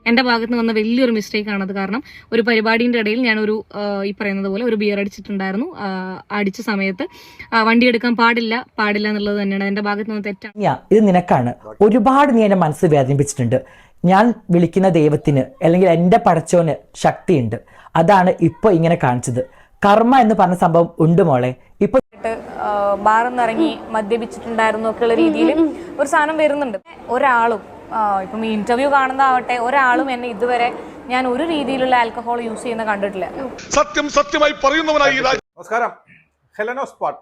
എൻ്റെ ഭാഗത്ത് നിന്ന് വന്ന വലിയൊരു മിസ്റ്റേക്ക് ആണത്. കാരണം ഒരു പരിപാടിയുടെ ഇടയിൽ ഞാനൊരു ഈ പറയുന്നത് പോലെ ഒരു ബിയർ അടിച്ചിട്ടുണ്ടായിരുന്നു. അടിച്ച സമയത്ത് വണ്ടി എടുക്കാൻ പാടില്ല എന്നുള്ളത് തന്നെയാണ് എൻ്റെ ഭാഗത്ത് നിന്ന് തെറ്റാണ്. ഇത് നിനക്കാണ്. ഒരുപാട് നീ എൻ്റെ മനസ്സ് വേദനിപ്പിച്ചിട്ടുണ്ട്. ഞാൻ വിളിക്കുന്ന ദൈവത്തിന് അല്ലെങ്കിൽ എൻ്റെ പടച്ചോന് ശക്തിയുണ്ട്. അതാണ് ഇപ്പൊ ഇങ്ങനെ കാണിച്ചത്. കർമ്മ എന്ന് പറഞ്ഞ സംഭവം ഉണ്ട് മോളെ. ഇപ്പൊ ബാറിൽ നിന്ന് ഇറങ്ങി മദ്യപിച്ചിട്ടുണ്ടായിരുന്നു ഒക്കെയുള്ള രീതിയിൽ ഒരു സാധനം വരുന്നുണ്ട്. ഒരാളും ഇപ്പം ഈ ഇന്റർവ്യൂ കാണുന്നതാവട്ടെ, ഒരാളും എന്നെ ഇതുവരെ ഞാൻ ഒരു രീതിയിലുള്ള ആൽക്കഹോൾ യൂസ് ചെയ്യുന്ന കണ്ടിട്ടില്ല. സത്യമായി പറയുന്നവനായി. നമസ്കാരം. ഹെലനോസ് പാട്ട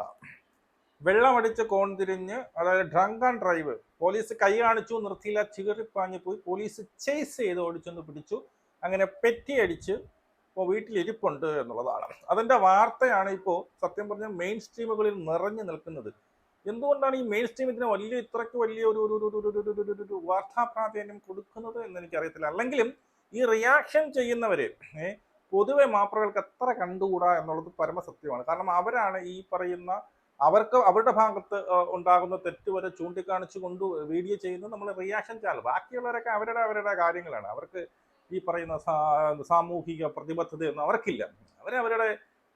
വെള്ളമടിച്ച് കോൺതിരിഞ്ഞ്, അതായത് ഡ്രങ്ക് ആൻഡ് ഡ്രൈവ്, പോലീസ് കൈ കാണിച്ചു, നിർത്തിയില്ല, ചിതറിപ്പാഞ്ഞു പോയി, പോലീസ് ചേസ് ചെയ്ത് ഓടിച്ചൊന്ന് പിടിച്ചു, അങ്ങനെ പെറ്റിയടിച്ച് ഇപ്പോൾ വീട്ടിലിരിപ്പുണ്ട് എന്നുള്ളതാണ്. അതിൻ്റെ വാർത്തയാണ് ഇപ്പോൾ സത്യം പറഞ്ഞാൽ മെയിൻ സ്ട്രീമുകളിൽ നിറഞ്ഞു നിൽക്കുന്നത്. എന്തുകൊണ്ടാണ് ഈ മെയിൻ സ്ട്രീം ഇതിന് ഇത്രയ്ക്ക് വലിയ ഒരു വാർത്താ പ്രാധാന്യം കൊടുക്കുന്നത് എന്ന് എനിക്കറിയത്തില്ല. അല്ലെങ്കിലും ഈ റിയാക്ഷൻ ചെയ്യുന്നവര് പൊതുവെ മാപ്രകൾക്ക് എത്ര കണ്ടുകൂടാ എന്നുള്ളത് പരമസത്യമാണ്. കാരണം അവരാണ് ഈ പറയുന്ന അവരുടെ ഭാഗത്ത് ഉണ്ടാകുന്ന തെറ്റ് വരെ ചൂണ്ടിക്കാണിച്ചു കൊണ്ട് വീഡിയോ ചെയ്യുന്നത് നമ്മൾ റിയാക്ഷൻ ചാനൽ. ബാക്കിയുള്ളവരൊക്കെ അവരുടെ കാര്യങ്ങളാണ്. അവർക്ക് ഈ പറയുന്ന സാമൂഹിക പ്രതിബദ്ധതയൊന്നും അവർക്കില്ല. അവരവരുടെ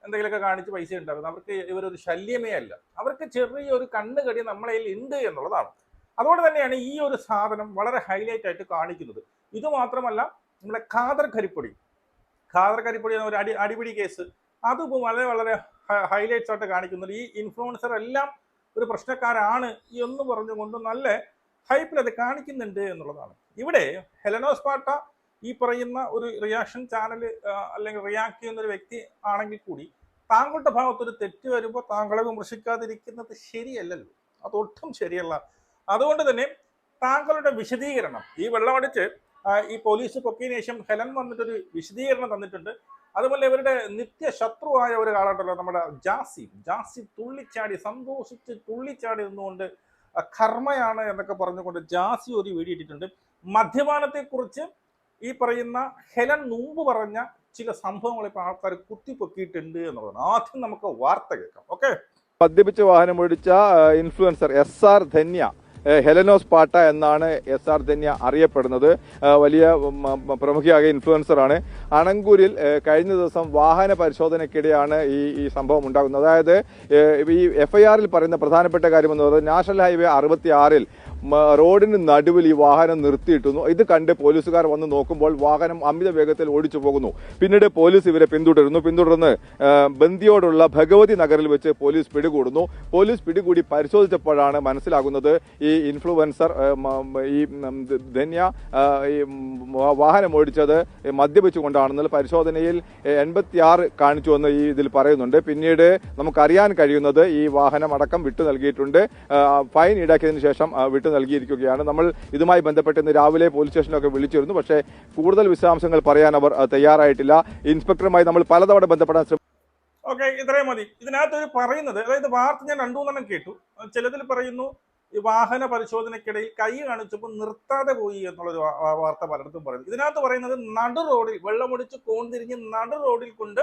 എന്തെങ്കിലുമൊക്കെ കാണിച്ച് പൈസ ഉണ്ടാകുന്നത്. അവർക്ക് ഇവരൊരു ശല്യമേ അല്ല. അവർക്ക് ചെറിയൊരു കണ്ണുകടി നമ്മളതിൽ ഉണ്ട് എന്നുള്ളതാണ്. അതുകൊണ്ട് തന്നെയാണ് ഈ ഒരു സാധനം വളരെ ഹൈലൈറ്റ് ആയിട്ട് കാണിക്കുന്നത്. ഇത് മാത്രമല്ല, നമ്മുടെ ഖാദർ കരിപ്പൊടി എന്ന ഒരു അടിപിടി കേസ്, അതിപ്പോൾ വളരെ ഹൈലൈറ്റ്സ് ആയിട്ട് കാണിക്കുന്നത്. ഈ ഇൻഫ്ലുവൻസർ എല്ലാം ഒരു പ്രശ്നക്കാരാണ് എന്ന് പറഞ്ഞുകൊണ്ട് നല്ല ഹൈപ്പിൽ അത് കാണിക്കുന്നുണ്ട് എന്നുള്ളതാണ്. ഇവിടെ ഹെലനോസ് പാട്ട ഈ പറയുന്ന ഒരു റിയാക്ഷൻ ചാനൽ അല്ലെങ്കിൽ റിയാക്ട് ചെയ്യുന്ന ഒരു വ്യക്തി ആണെങ്കിൽ കൂടി താങ്കളുടെ ഭാഗത്തൊരു തെറ്റ് വരുമ്പോൾ താങ്കളെ വിമർശിക്കാതിരിക്കുന്നത് ശരിയല്ലല്ലോ. അതൊട്ടും ശരിയല്ല. അതുകൊണ്ട് തന്നെ താങ്കളുടെ വിശദീകരണം, ഈ വെള്ളമടിച്ച് ഈ പോലീസ് പൊക്കിയതിനു ശേഷം ഹെലൻ വന്നിട്ടൊരു വിശദീകരണം തന്നിട്ടുണ്ട്. അതുപോലെ ഇവരുടെ നിത്യശത്രുവായ ഒരു ആളുണ്ടല്ലോ, നമ്മുടെ ജാസി തുള്ളിച്ചാടി, സന്തോഷിച്ച് തുള്ളിച്ചാടി നിന്നുകൊണ്ട് കർമ്മയാണ് എന്നൊക്കെ പറഞ്ഞുകൊണ്ട് ജാസി ഒരു വീഡിയോ ഇട്ടിട്ടുണ്ട്. മദ്യപാനത്തെക്കുറിച്ച് ഈ പറയുന്ന ഹെലൻ മുമ്പ് പറഞ്ഞ ചില സംഭവങ്ങൾ ഇപ്പോൾ ആൾക്കാർ കുത്തിപ്പൊക്കിയിട്ടുണ്ട് എന്നുള്ളതാണ്. ആദ്യം നമുക്ക് വാർത്ത കേൾക്കാം. ഓക്കെ. മദ്യപിച്ച് വാഹനം ഓടിച്ച ഇൻഫ്ലുവൻസർ SR ധന്യ, ഹെലനോസ് പാട്ട എന്നാണ് SR ധന്യ അറിയപ്പെടുന്നത്. വലിയ പ്രമുഖയായ ഇൻഫ്ലുവൻസറാണ്. അണങ്കൂരിൽ കഴിഞ്ഞ ദിവസം വാഹന പരിശോധനയ്ക്കിടെയാണ് ഈ സംഭവം ഉണ്ടാകുന്നത്. അതായത് ഈ FIR പറയുന്ന പ്രധാനപ്പെട്ട കാര്യമെന്ന് പറയുന്നത് നാഷണൽ ഹൈവേ 66 റോഡിന് നടുവിൽ ഈ വാഹനം നിർത്തിയിട്ടുന്നു. ഇത് കണ്ട് പോലീസുകാർ വന്ന് നോക്കുമ്പോൾ വാഹനം അമിത വേഗത്തിൽ ഓടിച്ചു പോകുന്നു. പിന്നീട് പോലീസ് ഇവരെ പിന്തുടർന്ന് ബന്ദിയോടുള്ള ഭഗവതി നഗറിൽ വെച്ച് പോലീസ് പിടികൂടുന്നു. പോലീസ് പിടികൂടി പരിശോധിച്ചപ്പോഴാണ് മനസ്സിലാകുന്നത് ഈ ഇൻഫ്ലുവൻസർ ഈ ധന്യ ഈ വാഹനം ഓടിച്ചത് മദ്യപിച്ചുകൊണ്ടാണെന്നുള്ള പരിശോധനയിൽ 86 കാണിച്ചുവെന്ന് ഈ ഇതിൽ പറയുന്നുണ്ട്. പിന്നീട് നമുക്കറിയാൻ കഴിയുന്നത് ഈ വാഹനം അടക്കം വിട്ടു നൽകിയിട്ടുണ്ട്. ഫൈൻ ഈടാക്കിയതിനു ശേഷം വിട്ടു നൽകിയിരിക്കുകയാണ്. നമ്മൾ ഇതുമായി ബന്ധപ്പെട്ട് ഇന്ന് രാവിലെ പോലീസ് സ്റ്റേഷനിലൊക്കെ വിളിച്ചിരുന്നു. പക്ഷേ കൂടുതൽ വിശദാംശങ്ങൾ പറയാൻ അവർ തയ്യാറായിട്ടില്ല. ഇൻസ്പെക്ടറുമായി നമ്മൾ പലതവണ ബന്ധപ്പെടാൻ ശ്രമിച്ചു. ഓക്കെ, ഇത്രയും മതി. ഇതിനകത്ത് പറയുന്നത്, അതായത് വാർത്ത ഞാൻ 2-3 കേട്ടു. ചിലതിൽ പറയുന്നു ഈ വാഹന പരിശോധനയ്ക്കിടയിൽ കൈ കാണിച്ചപ്പോൾ നിർത്താതെ പോയി എന്നുള്ളൊരു വാർത്ത പലയിടത്തും പറയുന്നു. ഇതിനകത്ത് പറയുന്നത് നടു റോഡിൽ വെള്ളമൊടിച്ച് കോൺതിരിഞ്ഞ് നടു റോഡിൽ കൊണ്ട്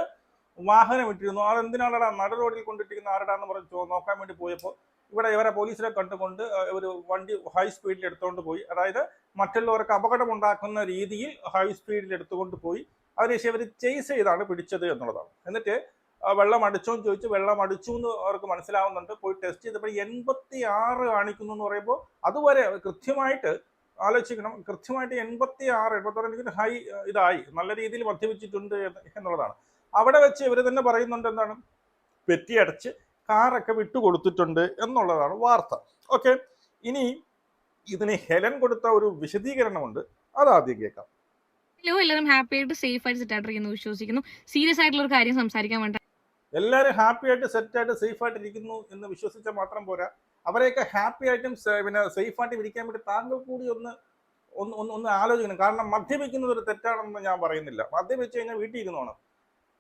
വാഹനം ഇട്ടിരുന്നു. അതെന്തിനാണ് നടു റോഡിൽ കൊണ്ടിട്ടിരിക്കുന്ന ആരുടാന്ന് പറഞ്ഞ് നോക്കാൻ വേണ്ടി പോയപ്പോൾ ഇവിടെ ഇവരെ പോലീസിനെ കണ്ടുകൊണ്ട് ഒരു വണ്ടി ഹൈ സ്പീഡിൽ എടുത്തുകൊണ്ട് പോയി. അതായത് മറ്റുള്ളവർക്ക് അപകടമുണ്ടാക്കുന്ന രീതിയിൽ ഹൈ സ്പീഡിൽ എടുത്തുകൊണ്ട് പോയി. അതിനുശേഷം ഇവർ ചേസ് ചെയ്താണ് പിടിച്ചത് എന്നുള്ളതാണ്. എന്നിട്ട് വെള്ളം അടിച്ചോന്ന് ചോദിച്ചു. വെള്ളം അടിച്ചു എന്ന് അവർക്ക് മനസ്സിലാവുന്നുണ്ട്. പോയി ടെസ്റ്റ് ചെയ്തപ്പോൾ 86 കാണിക്കുന്നു എന്ന് പറയുമ്പോൾ അതുവരെ കൃത്യമായിട്ട് ആലോചിക്കണം. കൃത്യമായിട്ട് 86 ഹൈ ഇതായി, നല്ല രീതിയിൽ മദ്യപിച്ചിട്ടുണ്ട് എന്നുള്ളതാണ്. അവിടെ വെച്ച് ഇവർ തന്നെ പറയുന്നുണ്ട് എന്താണ്, പെറ്റിയടച്ച് കാറൊക്കെ വിട്ടുകൊടുത്തിട്ടുണ്ട് എന്നുള്ളതാണ് വാർത്ത. ഓക്കെ, ഇനി ഇതിന് ഹെലൻ കൊടുത്ത ഒരു വിശദീകരണമുണ്ട്, അതാദ്യം കേൾക്കാം. എല്ലാവരും ഹാപ്പി ആയിട്ട് സേഫ് ആയിട്ട് സെറ്റ് ആയിട്ടിരിക്കുന്നു വിശ്വസിക്കുന്നു. സീരിയസ് ആയിട്ടുള്ള ഒരു കാര്യം സംസാരിക്കാൻ വേണ്ട. എല്ലാവരും ഹാപ്പി ആയിട്ട് സെറ്റായിട്ട് സേഫ് ആയിട്ട് ഇരിക്കുന്നു എന്ന് വിശ്വസിച്ചാൽ മാത്രം പോരാ. അവരെയൊക്കെ ഹാപ്പി ആയിട്ടും പിന്നെ സേഫ് ആയിട്ട് ഇരിക്കാൻ വേണ്ടി താങ്കൾ കൂടി ഒന്ന് ആലോചിക്കണം. കാരണം മദ്യപിക്കുന്നത് ഒരു തെറ്റാണെന്ന് ഞാൻ പറയുന്നില്ല. മദ്യപിച്ച് കഴിഞ്ഞാൽ വീട്ടിൽ ഇരുന്നോണം.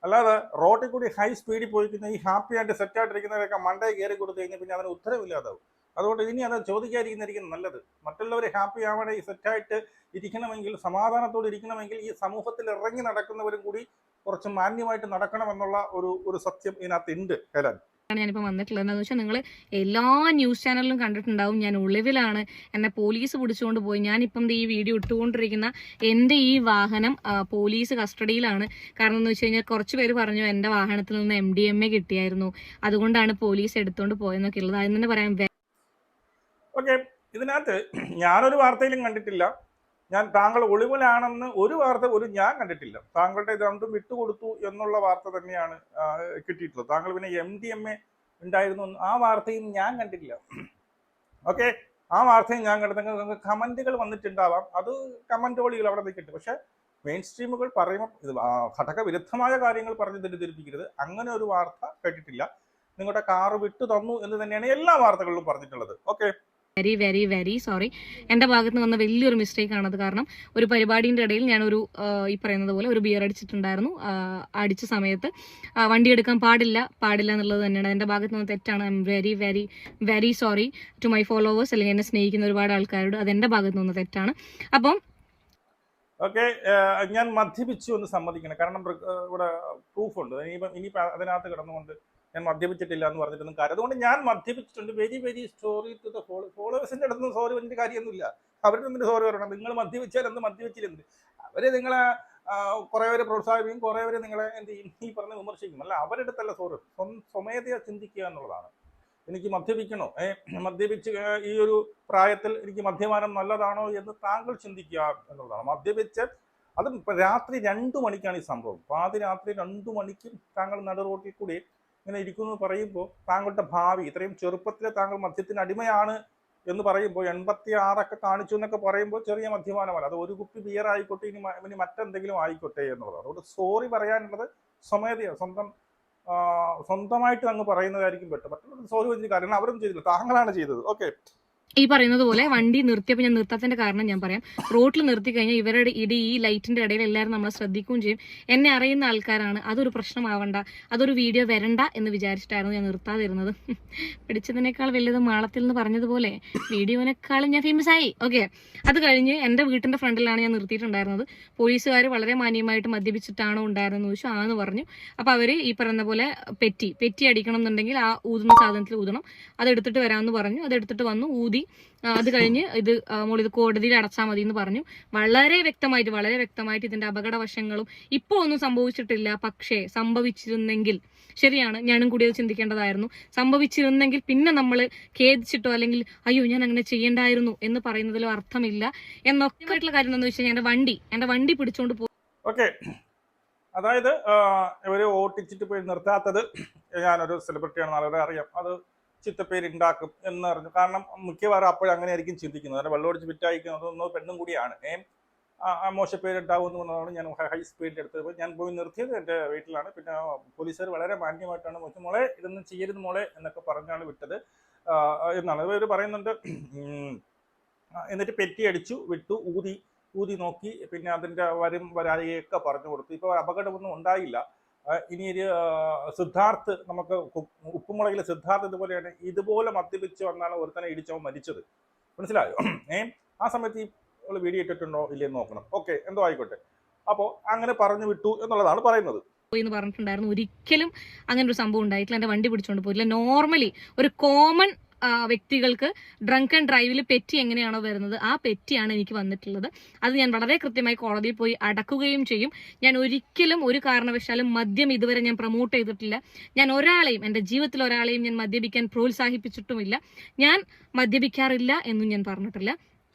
അല്ലാതെ റോഡിൽ കൂടി ഹൈ സ്പീഡിൽ പോയിരിക്കുന്ന ഈ ഹാപ്പി ആയിട്ട് സെറ്റായിട്ടിരിക്കുന്നവരൊക്കെ മണ്ടയിൽ കയറി കൊടുത്തു കഴിഞ്ഞാൽ പിന്നെ അതിന് ഉത്തരവില്ലാതാവും. അതുകൊണ്ട് ഇനി അത് ചോദിക്കാതിരിക്കുന്നതായിരിക്കും നല്ലത്. മറ്റുള്ളവർ ഹാപ്പി ആവണേ, സെറ്റായിട്ട് ഇരിക്കണമെങ്കിൽ, സമാധാനത്തോടെ ഇരിക്കണമെങ്കിൽ ഈ സമൂഹത്തിൽ ഇറങ്ങി നടക്കുന്നവരും കൂടി കുറച്ച് മാന്യമായിട്ട് നടക്കണമെന്നുള്ള ഒരു സത്യം ഇതിനകത്ത് ഉണ്ട് ഹെലൻ. ഞാനിപ്പോൾ വന്നിട്ടുള്ളത്. എന്താണെന്ന് വെച്ചാൽ നിങ്ങൾ എല്ലാ ന്യൂസ് ചാനലിലും കണ്ടിട്ടുണ്ടാവും ഞാൻ ഒളിവിലാണ്, എന്നെ പോലീസ് പിടിച്ചുകൊണ്ട് പോയി. ഞാനിപ്പം ഈ വീഡിയോ ഇട്ടുകൊണ്ടിരിക്കുന്ന എൻ്റെ ഈ വാഹനം പോലീസ് കസ്റ്റഡിയിലാണ്. കാരണം എന്ന് വെച്ച് കഴിഞ്ഞാൽ കുറച്ച് പേര് പറഞ്ഞു എൻ്റെ വാഹനത്തിൽ നിന്ന് MDMA കിട്ടിയായിരുന്നു, അതുകൊണ്ടാണ് പോലീസ് എടുത്തുകൊണ്ട് പോയെന്നൊക്കെ ഉള്ളത്. അതിന് തന്നെ പറയാം. ഓക്കെ, ഇതിനകത്ത് ഞാനൊരു വാർത്തയിലും കണ്ടിട്ടില്ല ഞാൻ താങ്കൾ ഒളിവിലാണെന്ന്. ഒരു വാർത്ത പോലും ഞാൻ കണ്ടിട്ടില്ല. താങ്കളുടെ രണ്ടും വിട്ടുകൊടുത്തു എന്നുള്ള വാർത്ത തന്നെയാണ് കിട്ടിയിട്ടുള്ളത്. താങ്കൾ പിന്നെ MDMA ഉണ്ടായിരുന്നു ആ വാർത്തയും ഞാൻ കണ്ടിട്ടില്ല. ഓക്കെ, ആ വാർത്തയും ഞാൻ കണ്ടെങ്കിൽ കമന്റുകൾ വന്നിട്ടുണ്ടാവാം, അത് കമന്റുകളിൽ അവിടെ നിൽക്കട്ടെ. പക്ഷെ മെയിൻ സ്ട്രീമുകൾ പറയുമ്പോൾ ഇത് ഘടകവിരുദ്ധമായ കാര്യങ്ങൾ പറഞ്ഞ് തെറ്റിദ്ധരിപ്പിക്കരുത്. അങ്ങനെ ഒരു വാർത്ത കേട്ടിട്ടില്ല. നിങ്ങളുടെ കാറ് വിട്ടു തന്നു എന്ന് തന്നെയാണ് എല്ലാ വാർത്തകളിലും പറഞ്ഞിട്ടുള്ളത്. Okay, very very very sorry. എൻ്റെ ഭാഗത്ത് നിന്ന് വന്ന വലിയൊരു മിസ്റ്റേക്ക് ആണത്. കാരണം ഒരു പരിപാടിൻ്റെ ഇടയിൽ ഞാനൊരു ഈ പറയുന്നത് പോലെ ഒരു ബിയർ അടിച്ചിട്ടുണ്ടായിരുന്നു. അടിച്ച സമയത്ത് വണ്ടി എടുക്കാൻ പാടില്ല എന്നുള്ളത് തന്നെയാണ് എൻ്റെ ഭാഗത്ത് നിന്ന് തെറ്റാണ്. I am very very very sorry to my followers, അല്ലെങ്കിൽ എന്നെ സ്നേഹിക്കുന്ന ഒരുപാട് ആൾക്കാരോട്. അതെൻ്റെ ഭാഗത്ത് നിന്ന് തെറ്റാണ്. അപ്പം ഓക്കെ, ഞാൻ മദ്യപിച്ചു എന്ന് സമ്മതിക്കണം. കാരണം ഇവിടെ പ്രൂഫുണ്ട്. ഇനിയിപ്പോൾ അതിനകത്ത് കിടന്നുകൊണ്ട് ഞാൻ മദ്യപിച്ചിട്ടില്ല എന്ന് പറഞ്ഞിട്ടൊന്നും കാര്യം. അതുകൊണ്ട് ഞാൻ മദ്യപിച്ചിട്ടുണ്ട്. Very very sorry to the ഫോളോവേഴ്സിൻ്റെ അടുത്തൊന്നും സോറി പറഞ്ഞിട്ട് കാര്യമൊന്നുമില്ല. അവരുടെ എന്തിന് സോറി പറയണം? നിങ്ങൾ മദ്യപിച്ചാൽ എന്ത്, മദ്യപിച്ചില്ലെന്ത്? അവര് നിങ്ങളെ കുറേ പേര് പ്രോത്സാഹിപ്പിക്കും, കുറേ പേര് നിങ്ങളെ എന്ത് ചെയ്യും, ഈ പറഞ്ഞ് വിമർശിക്കും. അല്ല, അവരുടെ അടുത്തല്ല സോറി, സ്വമേധയാ ചിന്തിക്കുക എന്നുള്ളതാണ്. എനിക്ക് മദ്യപിക്കണോ, മദ്യപിച്ച് ഈ ഒരു പ്രായത്തിൽ എനിക്ക് മദ്യപാനം നല്ലതാണോ എന്ന് താങ്കൾ ചിന്തിക്കുക എന്നുള്ളതാണ്. മദ്യപിച്ച് അതും രാത്രി 2 മണിക്കാണ് ഈ സംഭവം. പാതിരാത്രി 2 മണിക്ക് താങ്കൾ നട റോട്ടിൽ കൂടി ഇങ്ങനെ ഇരിക്കുന്നു പറയുമ്പോൾ താങ്കളുടെ ഭാവി, ഇത്രയും ചെറുപ്പത്തിൽ താങ്കൾ മദ്യത്തിന് അടിമയാണ് എന്ന് പറയുമ്പോൾ 86 കാണിച്ചു എന്നൊക്കെ പറയുമ്പോൾ ചെറിയ മദ്യപാനമല്ല. അത് ഒരു കുപ്പി ബിയർ ആയിക്കോട്ടെ, ഇനി മറ്റെന്തെങ്കിലും ആയിക്കോട്ടെ എന്നുള്ളത്. അതുകൊണ്ട് സോറി പറയാനുള്ളത് സ്വമേധയാ സ്വന്തമായിട്ട് അങ്ങ് പറയുന്നതായിരിക്കും ബെറ്റർ. മറ്റുള്ള സോറി പറഞ്ഞ കാര്യങ്ങൾ അവരും ചെയ്തില്ല, താങ്കളാണ് ചെയ്തത്. ഓക്കെ, ഈ പറയുന്നത് പോലെ വണ്ടി നിർത്തിയപ്പോൾ ഞാൻ നിർത്താത്തതിന്റെ കാരണം ഞാൻ പറയാം. റോട്ടിൽ നിർത്തി കഴിഞ്ഞാൽ ഇവരുടെ ഈ ലൈറ്റിന്റെ ഇടയിൽ എല്ലാവരും നമ്മളെ ശ്രദ്ധിക്കുകയും ചെയ്യും. എന്നെ അറിയുന്ന ആൾക്കാരാണ്. അതൊരു പ്രശ്നമാവണ്ട, അതൊരു വീഡിയോ വരണ്ട എന്ന് വിചാരിച്ചിട്ടായിരുന്നു ഞാൻ നിർത്താതിരുന്നത്. പിടിച്ചതിനേക്കാൾ വലുത് മാളത്തിൽ എന്ന് പറഞ്ഞതുപോലെ വീഡിയോനേക്കാളും ഞാൻ ഫേമസ് ആയി. ഓക്കെ, അത് കഴിഞ്ഞ് എൻ്റെ വീട്ടിന്റെ ഫ്രണ്ടിലാണ് ഞാൻ നിർത്തിയിട്ടുണ്ടായിരുന്നത്. പോലീസുകാർ വളരെ മാന്യമായിട്ട് മദ്യപിച്ചിട്ടാണോ ഉണ്ടായിരുന്നെന്ന് ചോദിച്ചു. ആന്ന് പറഞ്ഞു. അപ്പോൾ അവർ ഈ പറയുന്ന പോലെ പെറ്റി അടിക്കണം എന്നുണ്ടെങ്കിൽ ആ ഊതുന്ന സാധനത്തിൽ ഊതണം, അതെടുത്തിട്ട് വരാമെന്ന് പറഞ്ഞു. അതെടുത്തിട്ട് വന്നു, ഊതി. അത് കഴിഞ്ഞ് ഇത് കോടതിയിൽ അടച്ചാൽ മതി എന്ന് പറഞ്ഞു. വളരെ വ്യക്തമായിട്ട് ഇതിന്റെ അപകടവശങ്ങളും ഇപ്പോൾ ഒന്നും സംഭവിച്ചിട്ടില്ല. പക്ഷേ സംഭവിച്ചിരുന്നെങ്കിൽ, ശരിയാണ്, ഞാനും കൂടി അത് ചിന്തിക്കേണ്ടതായിരുന്നു. സംഭവിച്ചിരുന്നെങ്കിൽ പിന്നെ നമ്മൾ ഖേദിച്ചിട്ടോ അല്ലെങ്കിൽ അയ്യോ ഞാൻ അങ്ങനെ ചെയ്യേണ്ടായിരുന്നു എന്ന് പറയുന്നതിലോ അർത്ഥമില്ല എന്നൊക്കെ ആയിട്ടുള്ള കാര്യം എന്താണെന്ന് വെച്ച് കഴിഞ്ഞാൽ എന്റെ വണ്ടി പിടിച്ചോണ്ട് പോകും. ഓക്കെ, അതായത് ഇവര് ഓട്ടിച്ചിട്ട് പോയി നിർത്താത്തത് ഞാനൊരു സെലിബ്രിറ്റിയാണെന്ന് ആളുകളെ അറിയാം. അത് ചിത്തപ്പേരുണ്ടാക്കും എന്നറിഞ്ഞു. കാരണം മിക്കവാറും അപ്പോഴും അങ്ങനെ ആയിരിക്കും ചിന്തിക്കുന്നത്. കാരണം വെള്ളമൊടിച്ച് വിറ്റയക്കുന്നത് പെണ്ണും കൂടിയാണ്. മോശപ്പേരുണ്ടാവും എന്നതാണ് ഞാൻ ഹൈ സ്പീഡിൽ എടുത്തത്. ഞാൻ പോയി നിർത്തിയത് എൻ്റെ വീട്ടിലാണ്. പിന്നെ പോലീസുകാർ വളരെ മാന്യമായിട്ടാണ് മോളെ ഇതൊന്നും ചെയ്യരുത് മോളെ എന്നൊക്കെ പറഞ്ഞാണ് വിട്ടത് എന്നാണ് ഇവർ പറയുന്നുണ്ട്. എന്നിട്ട് പെറ്റി അടിച്ചു വിട്ടു, ഊതി നോക്കി. പിന്നെ അതിൻ്റെ വരായിയൊക്കെ പറഞ്ഞു കൊടുത്തു. ഇപ്പോൾ അപകടമൊന്നും ഉണ്ടായില്ല. ഇനി ഒരു സിദ്ധാർത്ഥ്, നമുക്ക് ഉപ്പുമുളകിലെ സിദ്ധാർത്ഥ് ഇതുപോലെയാണ്. ഇതുപോലെ മദ്യപിച്ച് വന്നാണ് ഒരുത്തനെ ഇടിച്ചവൻ മരിച്ചത്. മനസ്സിലായോ? ആ സമയത്ത് ഈ വീഡിയോ ഇട്ടിട്ടുണ്ടോ ഇല്ലെന്ന് നോക്കണം. ഓക്കെ, എന്തോ ആയിക്കോട്ടെ. അപ്പോൾ അങ്ങനെ പറഞ്ഞു വിട്ടു എന്നുള്ളതാണ് പറയുന്നത്. എന്ന് പറഞ്ഞിട്ടുണ്ടായിരുന്നു. ഒരിക്കലും അങ്ങനെ ഒരു സംഭവം ഉണ്ടായിട്ടില്ല. എൻ്റെ വണ്ടി പിടിച്ചുകൊണ്ട് പോയില്ല. നോർമലി ഒരു കോമൺ വ്യക്തികൾക്ക് ഡ്രങ്ക് ആൻഡ് ഡ്രൈവിൽ പെറ്റി എങ്ങനെയാണോ വരുന്നത് ആ പെറ്റിയാണ് എനിക്ക് വന്നിട്ടുള്ളത്. അത് ഞാൻ വളരെ കൃത്യമായി കോടതിയിൽ പോയി അടക്കുകയും ചെയ്യും. ഞാൻ ഒരിക്കലും ഒരു കാരണവശാലും മദ്യം ഇതുവരെ ഞാൻ പ്രൊമോട്ട് ചെയ്തിട്ടില്ല. ഞാൻ ഒരാളെയും, എൻ്റെ ജീവിതത്തിൽ ഒരാളെയും ഞാൻ മദ്യപിക്കാൻ പ്രോത്സാഹിപ്പിച്ചിട്ടുമില്ല. ഞാൻ മദ്യപിക്കാറില്ല എന്നും ഞാൻ പറഞ്ഞിട്ടില്ല.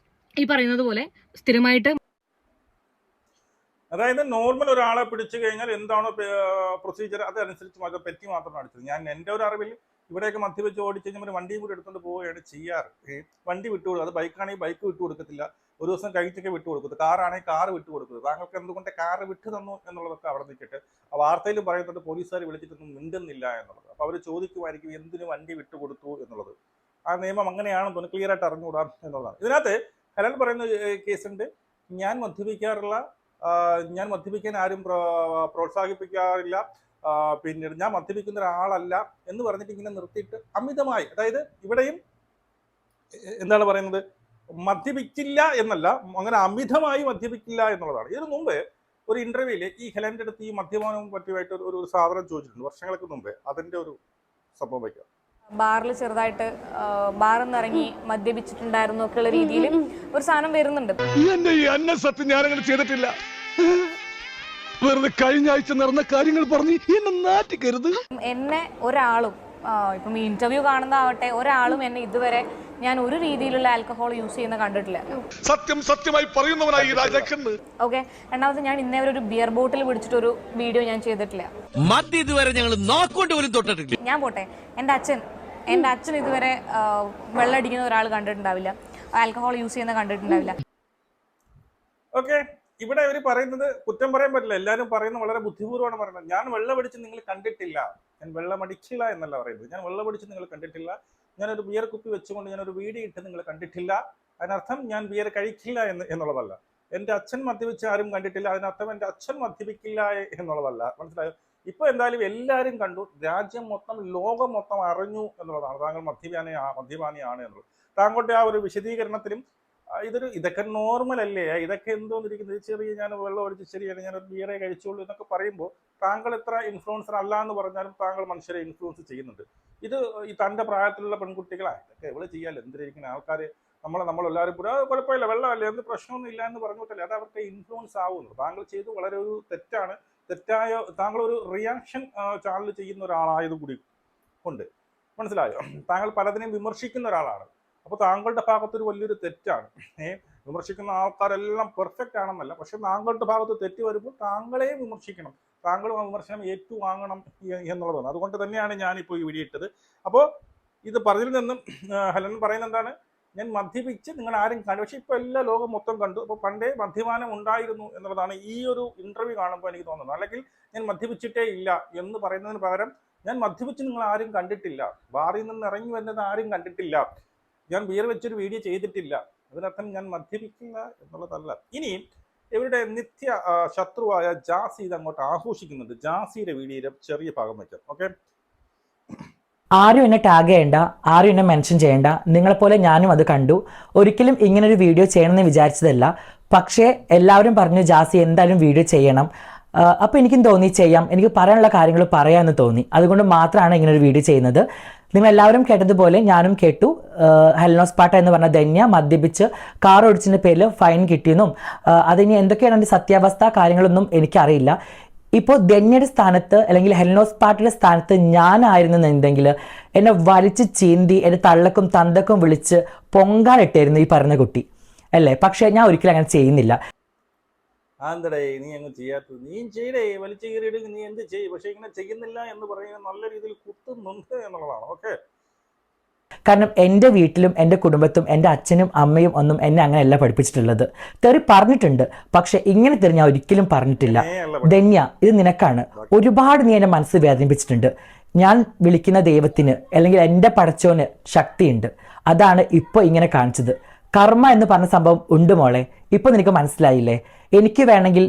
ഈ പറയുന്നത് പോലെ സ്ഥിരമായിട്ട്, അതായത് നോർമൽ ഒരാളെ പിടിച്ചു കഴിഞ്ഞാൽ എന്താണോ പ്രൊസീജിയർ അതനുസരിച്ച് പെറ്റി മാത്രമാണ് അടിച്ചത്. ഞാൻ എൻ്റെ ഒരു അറിവിൽ ഇവിടെയൊക്കെ മദ്യപിച്ച് ഓടിച്ച് കഴിഞ്ഞാൽ വണ്ടിയും കൂടി എടുത്തുകൊണ്ട് പോവുകയാണ് ചെയ്യാറ്. വണ്ടി വിട്ടുകൊടുക്കും. അത് ബൈക്കാണെങ്കിൽ ബൈക്ക് വിട്ടുകൊടുക്കത്തില്ല, ഒരു ദിവസം കഴിച്ചൊക്കെ വിട്ടുകൊടുക്കും. കാറാണെങ്കിൽ കാറ് വിട്ടുകൊടുക്കുന്നത്. താങ്കൾക്ക് എന്തുകൊണ്ട് കാറ് വിട്ടു തന്നു എന്നുള്ളതൊക്കെ അവിടെ നിൽക്കട്ടെ. ആ വാർത്തയിൽ പറയുന്നുണ്ട് പോലീസുകാർ വിളിച്ചിട്ടൊന്നും മിണ്ടുന്നില്ല എന്നുള്ളത്. അപ്പോൾ അവർ ചോദിക്കുമായിരിക്കും എന്തിനു വണ്ടി വിട്ടുകൊടുത്തു എന്നുള്ളത്. ആ നിയമം അങ്ങനെയാണെന്ന് തോന്നുന്നു, ക്ലിയർ ആയിട്ട് അറിഞ്ഞുകൂടാം എന്നുള്ളതാണ്. ഇതിനകത്ത് ഹെലൻ പറയുന്ന കേസുണ്ട്. ഞാൻ മദ്യപിക്കാൻ ആരും പ്രോത്സാഹിപ്പിക്കാറില്ല, പിന്നീട് ഞാൻ മദ്യപിക്കുന്ന ഒരാളല്ല എന്ന് പറഞ്ഞിട്ട് ഇങ്ങനെ നിർത്തിയിട്ട് അമിതമായി, അതായത് ഇവിടെയും എന്താണ് പറയുന്നത്, മദ്യപിക്കില്ല എന്നല്ല, അങ്ങനെ അമിതമായി മദ്യപിക്കില്ല എന്നുള്ളതാണ്. ഇതിനു മുമ്പ് ഒരു ഇന്റർവ്യൂവിൽ ഈ ഹെലന്റെ അടുത്ത് ഈ മദ്യപാനവും പറ്റിയായിട്ട് ഒരു സാധനം ചോദിച്ചിട്ടുണ്ട് വർഷങ്ങൾക്ക് മുമ്പേ. അതിന്റെ ഒരു സംഭവം വയ്ക്കാം. ബാറിൽ ചെറുതായിട്ട് ബാറിൽ നിന്ന് ഇറങ്ങി മദ്യപിച്ചിട്ടുണ്ടായിരുന്നു ഒക്കെയുള്ള രീതിയിൽ ഒരു സാധനം വരുന്നുണ്ട്. എന്റെ ഈ അന്ന സത്യം ഞാനങ്ങനെ ചെയ്തിട്ടില്ല. വെറുതെ കഴിഞ്ഞ ആഴ്ച നടന്ന കാര്യങ്ങൾ പറഞ്ഞ് എന്നെ നാറ്റിക്കരുത്. എന്നെ ഒരാളും ഇപ്പം ഈ ഇന്റർവ്യൂ കാണുന്നതാവട്ടെ ഒരാളും എന്നെ ഇതുവരെ ഞാൻ ഒരു രീതിയിലുള്ള ആൽക്കഹോൾ യൂസ് ചെയ്യുന്ന കണ്ടിട്ടില്ല. സത്യമായി പറയുന്നവനായി ഈ രാജാക്കന്ന്. ഓക്കെ, രണ്ടാമത് ഞാൻ ഇന്നേ ഒരു ബിയർ ബോട്ടിൽ പിടിച്ചിട്ടൊരു വീഡിയോ ഞാൻ ചെയ്തിട്ടില്ല. മദ്യം ഇതുവരെ ഞങ്ങൾ നോക്കൊണ്ട് പോലും തൊട്ടിട്ടില്ല. ഞാൻ പോട്ടെ, എൻ്റെ അച്ഛൻ ഇതുവരെ വെള്ളം അടിക്കുന്ന ഒരാൾ കണ്ടിട്ടുണ്ടാവില്ല, ആൽക്കഹോൾ യൂസ് ചെയ്യുന്ന കണ്ടിട്ടുണ്ടാവില്ല. ഓക്കെ, ഇവിടെ അവർ പറയുന്നത് കുറ്റം പറയാൻ പറ്റില്ല. എല്ലാവരും പറയുന്നത് വളരെ ബുദ്ധിപൂർവ്വമാണ് പറയുന്നത്. ഞാൻ വെള്ളമടിച്ച് നിങ്ങൾ കണ്ടിട്ടില്ല, ഞാൻ വെള്ളമടിക്കില്ല എന്നല്ല പറയുന്നത്. ഞാൻ വെള്ളമടിച്ച് നിങ്ങൾ കണ്ടിട്ടില്ല, ഞാനൊരു ബിയർ കുപ്പി വെച്ചുകൊണ്ട് ഞാനൊരു വീഡിയോ ഇട്ട് നിങ്ങൾ കണ്ടിട്ടില്ല, അതിനർത്ഥം ഞാൻ ബിയർ കഴിക്കില്ല എന്നുള്ളതല്ല. എൻ്റെ അച്ഛൻ മദ്യപിച്ച് ആരും കണ്ടിട്ടില്ല, അതിനർത്ഥം എൻ്റെ അച്ഛൻ മദ്യപിക്കില്ല എന്നുള്ളതല്ല. മനസ്സിലായോ? ഇപ്പൊ എന്തായാലും എല്ലാവരും കണ്ടു, രാജ്യം മൊത്തം ലോകം മൊത്തം അറിഞ്ഞു എന്നുള്ളതാണ് താങ്കൾ മദ്യപാനിയാണ് എന്നുള്ളത്. താങ്കളുടെ ആ ഒരു വിശദീകരണത്തിലും ഇതൊക്കെ നോർമൽ അല്ലേ, ഇതൊക്കെ എന്തോന്നിരിക്കുന്നത്, ചെറിയ ഞാൻ വെള്ളം ഒഴിച്ച് ശരിയാണ്, ഞാനൊരു ബിയറെ കഴിച്ചോളൂ എന്നൊക്കെ പറയുമ്പോൾ താങ്കൾ എത്ര ഇൻഫ്ലുവൻസർ അല്ല എന്ന് പറഞ്ഞാലും താങ്കൾ മനുഷ്യരെ ഇൻഫ്ലുവൻസ് ചെയ്യുന്നുണ്ട്. ഇത് ഈ തൻ്റെ പ്രായത്തിലുള്ള പെൺകുട്ടികളാണ് ഇതൊക്കെ എവിടെ ചെയ്യാൻ എന്തിരിക്കുന്ന ആൾക്കാർ നമ്മളെല്ലാവരും കുഴപ്പമില്ല വെള്ളമല്ലേ എന്ത് പ്രശ്നമൊന്നും ഇല്ല എന്ന് പറഞ്ഞിട്ടല്ലേ, അത് അവർക്ക് ഇൻഫ്ലുവൻസ് ആവുന്നു. താങ്കൾ ചെയ്ത് വളരെ ഒരു തെറ്റായ താങ്കൾ ഒരു റിയാക്ഷൻ ചാനൽ ചെയ്യുന്ന ഒരാളായതുകൂടി കൊണ്ട് മനസ്സിലായോ? താങ്കൾ പലതിനെയും വിമർശിക്കുന്ന ഒരാളാണ്. അപ്പോൾ താങ്കളുടെ ഭാഗത്തൊരു വലിയൊരു തെറ്റാണ്. വിമർശിക്കുന്ന ആൾക്കാരെല്ലാം പെർഫെക്റ്റ് ആണെന്നല്ല, പക്ഷെ താങ്കളുടെ ഭാഗത്ത് തെറ്റ് വരുമ്പോൾ താങ്കളെ വിമർശിക്കണം, താങ്കളും ആ വിമർശനം ഏറ്റുവാങ്ങണം എന്നുള്ളതാണ്. അതുകൊണ്ട് തന്നെയാണ് ഞാനിപ്പോൾ ഈ വീഡിയോ ഇട്ടത്. അപ്പോൾ ഇത് പറഞ്ഞതിൽ നിന്നും ഹെലൻ പറയുന്നത് എന്താണ്, ഞാൻ മദ്യപിച്ച് നിങ്ങൾ ആരും കണ്ടു, പക്ഷെ ഇപ്പോൾ എല്ലാ ലോകം മൊത്തം കണ്ടു. അപ്പോൾ പണ്ടേ മദ്യപാനം ഉണ്ടായിരുന്നു എന്നുള്ളതാണ് ഈ ഒരു ഇന്റർവ്യൂ കാണുമ്പോൾ എനിക്ക് തോന്നുന്നത്. അല്ലെങ്കിൽ ഞാൻ മദ്യപിച്ചിട്ടേ ഇല്ല എന്ന് പറയുന്നതിന് പകരം ഞാൻ മദ്യപിച്ച് നിങ്ങൾ ആരും കണ്ടിട്ടില്ല, ബാറിൽ നിന്ന് ഇറങ്ങി വരുന്നത് ആരും കണ്ടിട്ടില്ല, ഞാൻ ബിയർ വെച്ചൊരു വീഡിയോ ചെയ്തിട്ടില്ല, അതിനർത്ഥം ഞാൻ മദ്യപിക്കില്ല എന്നുള്ളതല്ല. ഇനി ഇവരുടെ നിത്യ ശത്രുവായ ജാസി ഇത് അങ്ങോട്ട് ആഘോഷിക്കുന്നുണ്ട്. ജാസിയുടെ വീഡിയോയുടെ ചെറിയ ഭാഗം വയ്ക്കാം. ഓക്കെ, ആരും എന്നെ ടാഗ് ചെയ്യണ്ട, ആരും എന്നെ മെൻഷൻ ചെയ്യണ്ട, നിങ്ങളെപ്പോലെ ഞാനും അത് കണ്ടു. ഒരിക്കലും ഇങ്ങനൊരു വീഡിയോ ചെയ്യണമെന്ന് വിചാരിച്ചതല്ല, പക്ഷേ എല്ലാവരും പറഞ്ഞു ജാസി എന്തായാലും വീഡിയോ ചെയ്യണം. അപ്പോൾ എനിക്കും തോന്നി ചെയ്യാം, എനിക്ക് പറയാനുള്ള കാര്യങ്ങൾ പറയാമെന്ന് തോന്നി. അതുകൊണ്ട് മാത്രമാണ് ഇങ്ങനൊരു വീഡിയോ ചെയ്യുന്നത്. നിങ്ങളെല്ലാവരും കേട്ടതുപോലെ ഞാനും കേട്ടു, ഹെലനോസ് പാട്ട എന്ന് പറഞ്ഞ ധന്യ മദ്യപിച്ച് കാർ ഓടിച്ചതിൻ്റെ പേരിൽ ഫൈൻ കിട്ടിയെന്നും അതിന് എന്തൊക്കെയാണ് അതിൻ്റെ സത്യാവസ്ഥ കാര്യങ്ങളൊന്നും എനിക്കറിയില്ല. ഇപ്പോൾ ധന്യയുടെ സ്ഥാനത്ത് അല്ലെങ്കിൽ ഹെലനോസ് പാട്ടയുടെ സ്ഥാനത്ത് ഞാനായിരുന്നെന്നുണ്ടെങ്കിൽ എന്നെ വലിച്ച് ചീന്തി എൻ്റെ തള്ളക്കും തന്തക്കും വിളിച്ച് പൊങ്കാലിട്ടായിരുന്നു ഈ പറഞ്ഞ കുട്ടി അല്ലേ. പക്ഷേ ഞാൻ ഒരിക്കലും അങ്ങനെ ചെയ്യുന്നില്ല. ആന്തടേ നീ അങ്ങ് ചെയ്യാത്തത്, നീ ചെയ്യടേ, വലിച്ചു കയറിയിട്ട് നീ എന്ത് ചെയ്യും, പക്ഷെ ഇങ്ങനെ ചെയ്യുന്നില്ല എന്ന് പറയുന്നത് നല്ല രീതിയിൽ കുത്തുന്നുണ്ട് എന്നുള്ളതാണ്. ഓക്കെ, കാരണം എൻ്റെ വീട്ടിലും എൻ്റെ കുടുംബത്തും എൻ്റെ അച്ഛനും അമ്മയും ഒന്നും എന്നെ അങ്ങനെയല്ല പഠിപ്പിച്ചിട്ടുള്ളത്. തെറി പറഞ്ഞിട്ടുണ്ട്, പക്ഷെ ഇങ്ങനെ തെറി ഞാൻ ഒരിക്കലും പറഞ്ഞിട്ടില്ല. ധന്യ, ഇത് നിനക്കാണ്. ഒരുപാട് നീ എൻ്റെ മനസ്സ് വേദനിപ്പിച്ചിട്ടുണ്ട്. ഞാൻ വിളിക്കുന്ന ദൈവത്തിന് അല്ലെങ്കിൽ എൻ്റെ പടച്ചോന് ശക്തിയുണ്ട്, അതാണ് ഇപ്പോൾ ഇങ്ങനെ കാണിച്ചത്. കർമ്മ എന്ന് പറഞ്ഞ സംഭവം ഉണ്ട് മോളെ, ഇപ്പൊ നിനക്ക് മനസ്സിലായില്ലേ? എനിക്ക് വേണമെങ്കിൽ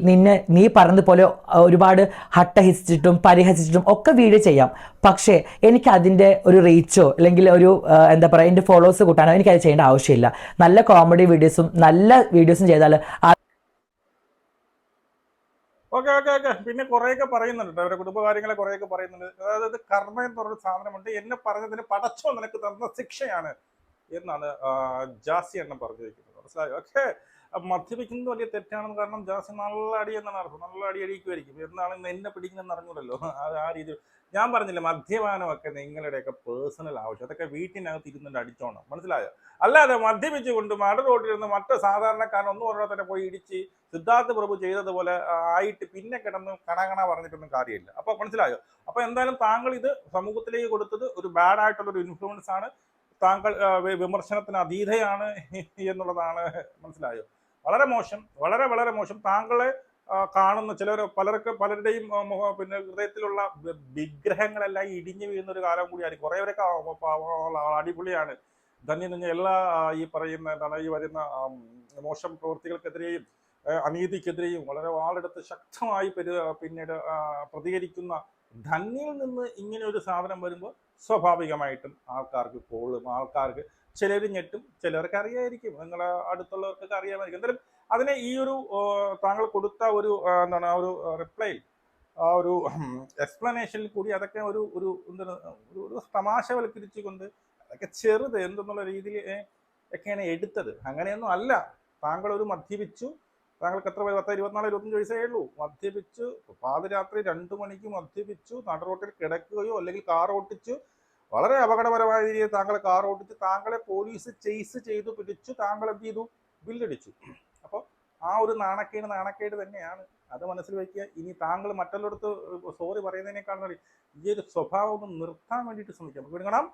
നീ പറഞ്ഞതുപോലെ ഒരുപാട് ഹട്ടഹസിച്ചിട്ടും പരിഹസിച്ചിട്ടും ഒക്കെ വീഡിയോ ചെയ്യാം, പക്ഷേ എനിക്ക് അതിൻ്റെ ഒരു റീച്ചോ അല്ലെങ്കിൽ ഒരു എന്താ പറയുക എൻ്റെ ഫോളോവേഴ്സ് കൂട്ടാനോ എനിക്കത് ചെയ്യേണ്ട ആവശ്യമില്ല. നല്ല കോമഡി വീഡിയോസും നല്ല വീഡിയോസും ചെയ്താൽ ഓക്കെ. പിന്നെ കുറേയൊക്കെ പറയുന്നുണ്ട്, അവരുടെ കുടുംബകാര്യങ്ങളെ കുറേയൊക്കെ പറയുന്നുണ്ട്. അതായത് കർമ്മ എന്ന് പറഞ്ഞൊരു സാധനമുണ്ട്, എന്നെ പറഞ്ഞതിന് പടച്ചോ നിനക്ക് തന്ന ശിക്ഷയാണ് എന്നാണ് ജാസി എണ്ണം പറഞ്ഞിരിക്കുന്നത്. മനസ്സിലായോ? ഓക്കെ, മദ്യപിക്കുന്നത് വലിയ തെറ്റാണെന്ന്, കാരണം ജാസി നല്ല അടി എന്നാണ് അർത്ഥം, നല്ല അടി അടിക്കുമായിരിക്കും. എന്നാണ് എന്നെ പിടിക്കുന്നതെന്ന് അറിഞ്ഞൂടല്ലോ. ആ രീതിയിൽ ഞാൻ പറഞ്ഞില്ല, മദ്യപാനമൊക്കെ നിങ്ങളുടെയൊക്കെ പേഴ്സണൽ ആവശ്യം, അതൊക്കെ വീട്ടിനകത്ത് ഇരുന്നിട്ട് അടിച്ചോണം. മനസ്സിലായോ? അല്ലാതെ മദ്യപിച്ചുകൊണ്ട് മട റോഡിലിരുന്ന് മറ്റ് സാധാരണക്കാരൻ ഒന്നും പറഞ്ഞാൽ തന്നെ പോയി ഇടിച്ച് സിദ്ധാർത്ഥ പ്രഭു ചെയ്തതുപോലെ ആയിട്ട് പിന്നെ കിടന്ന് കണകണ പറഞ്ഞിട്ടൊന്നും കാര്യമില്ല. അപ്പൊ മനസ്സിലായോ? അപ്പൊ എന്തായാലും താങ്കൾ ഇത് സമൂഹത്തിലേക്ക് കൊടുത്തത് ഒരു ബാഡ് ആയിട്ടുള്ളൊരു ഇൻഫ്ലുവൻസ് ആണ്, താങ്കൾ വിമർശനത്തിന് അതീതയാണ് എന്നുള്ളതാണ്. മനസ്സിലായോ? വളരെ മോശം, വളരെ വളരെ മോശം. താങ്കളെ കാണുന്ന പലരുടെയും പിന്നെ ഹൃദയത്തിലുള്ള വിഗ്രഹങ്ങളെല്ലാം ഇടിഞ്ഞു വീഴുന്ന ഒരു കാലം കൂടിയാണ്. കുറേവരൊക്കെ അടിപൊളിയാണ്. ധന്യ എല്ലാ ഈ പറയുന്ന എന്താണ് ഈ വരുന്ന മോശം പ്രവൃത്തികൾക്കെതിരെയും അനീതിക്കെതിരെയും വളരെ വാളെടുത്ത് ശക്തമായി പിന്നീട് പ്രതികരിക്കുന്ന ധന്യയിൽ നിന്ന് ഇങ്ങനെ ഒരു സാധനം വരുമ്പോൾ സ്വാഭാവികമായിട്ടും ആൾക്കാർക്ക് കോളും, ആൾക്കാർക്ക് ചിലർ ഞെട്ടും, ചിലർക്ക് അറിയായിരിക്കും, നിങ്ങളെ അടുത്തുള്ളവർക്കൊക്കെ അറിയാമായിരിക്കും. എന്തായാലും അതിനെ ഈ ഒരു താങ്കൾ കൊടുത്ത ഒരു എന്താണ് ഒരു റിപ്ലൈ ആ ഒരു എക്സ്പ്ലനേഷനിൽ കൂടി അതൊക്കെ ഒരു ഒരു എന്താണ് ഒരു തമാശവൽക്കരിച്ചുകൊണ്ട് അതൊക്കെ ചെറുത് എന്തെന്നുള്ള രീതിയിൽ ഒക്കെയാണ് എടുത്തത്. അങ്ങനെയൊന്നും അല്ല. താങ്കൾ ഒരു മദ്യപിച്ചു, താങ്കൾക്ക് എത്ര 24, 25 വയസ്സേ ഉള്ളൂ, മദ്യപിച്ചു പാതിരാത്രി 2 മണിക്ക് മദ്യപിച്ചു നടുറോട്ടിൽ കിടക്കുകയോ അല്ലെങ്കിൽ കാർ ഓട്ടിച്ചു, വളരെ അപകടപരമായ രീതിയിൽ താങ്കൾ കാർ ഓട്ടിച്ച് താങ്കളെ പോലീസ് ചേസ് ചെയ്തു പിടിച്ചു, താങ്കൾ എന്ത് ചെയ്തു, ബില്ലടിച്ചു. അപ്പോൾ ആ ഒരു നാണക്കേട് തന്നെയാണ്. അത് മനസ്സിൽ വയ്ക്കുക. ഇനി താങ്കൾ മറ്റുള്ളവർക്ക് സോറി പറയുന്നതിനേക്കാൾ ഈ ഒരു സ്വഭാവം ഒന്ന് നിർത്താൻ വേണ്ടിയിട്ട് ശ്രമിക്കാം. നമുക്ക് കാണാം.